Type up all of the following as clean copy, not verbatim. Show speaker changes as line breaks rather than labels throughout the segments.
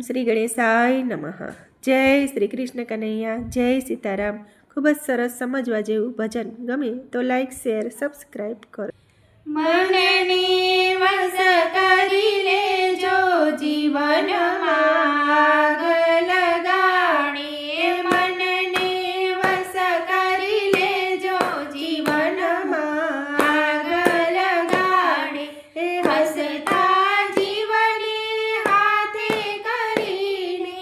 શ્રી ગણેશાય નમઃ। જય શ્રી કૃષ્ણ કનૈયા, જય સીતારામ। ખૂબ જ સરસ સમજવા જેવું ભજન ગમે તો લાઈક, શેર, સબસ્ક્રાઈબ કરો।
મનને વશ કરી લેજો જીવનમાં આગ લગાડી, મનને વશ કરી લેજો જીવનમાં આગ લગાડી, હસતા જીવને હાથે કરીને,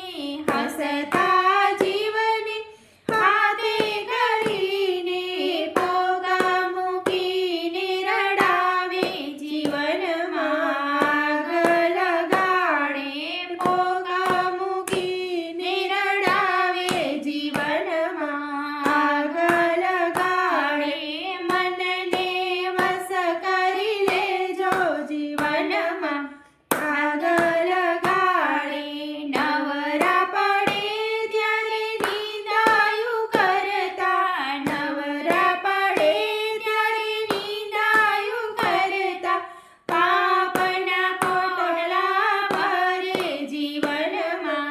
હસતા જીવને હાથે કરીને, પોગા મૂકીને રડાવે જીવનમાં આગ લગાડે, પોગા મૂકીને રડાવે જીવનમાં આગ લગાડે, મનને વશ કરી લેજો જીવનમાં આગ લગાડે, નવરા પડે ત્યારે નિંદાયું કરતા, નવરા પડે ત્યારે નિંદાયું કરતા, પાપના પોટલા ભરે જીવનમાં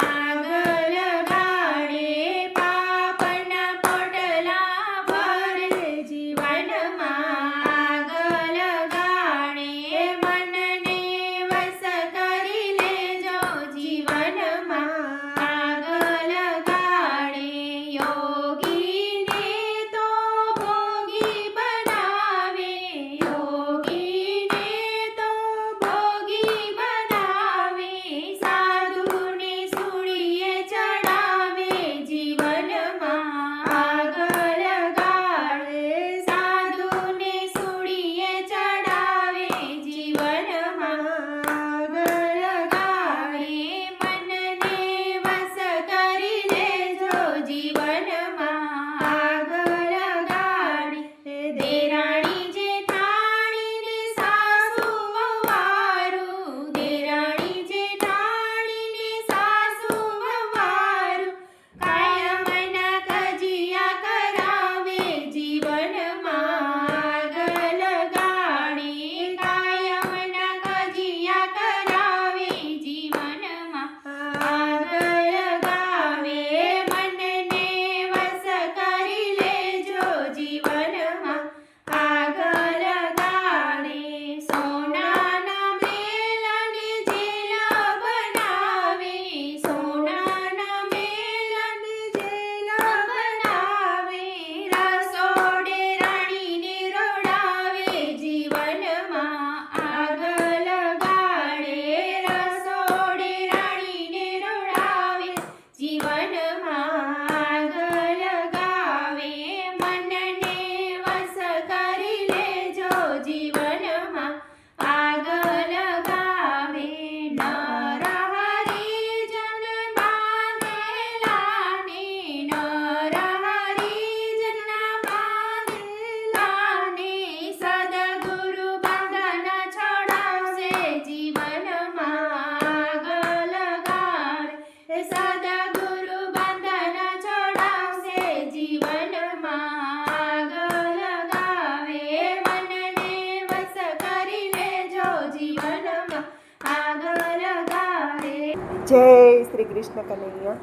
આગ લગાડે, પાપના પોટલા ભરે જીવનમાં આગ લગાડે, મનને વશ કરી લેજો જીવનમાં આગ લગાડે, યોગીને તો ભોગી બનાવે, યોગીને તો ભોગી બનાવે, સાધુને સૂળીએ ચડાવે જીવનમાં આગ લગાડે, સાધુને સૂળીએ ચડાવે જીવનમાં આગ લગાડે, મનને વશ કરી લેજો જીવનમાં આગ લગાડે, દેરાણી જેઠાણીને સાસુ વહારું, દેરાણી જેઠાણીને સાસુ વહારું, કાયમના કજિયા કરાવે જીવનમાં આગ લગાડે, કાયમના કજિયા કરાવે જીવનમાં આગ લગાવે, મનને વશ કરી લેજો જીવનમાં આગ લગાડે, સોનાના મેલને જેલા બનાવે, સોનાના મેલને જેલા બનાવે, રસોડે રાણીને રોડાવે જીવનમાં આગ લગાડે, રસોડે રાણીને રોડાવે જીવનમાં આગ લગાવે, મનને વશ કરી લેજો જીવનમાં આગ લગાવે, નર હરિજન બાંધેલાને, નર હરિજન બાંધેલાને, સદગુરુ બંધન છોડાવશે જીવનમાં આગ લગાડે, સદગુરુ બંધન છોડાવશે જીવનમાં આગ લગાવે, મનને વશ કરી લેજો જીવનમાં આગ લગાડે।
જય શ્રી કૃષ્ણ કનૈયા।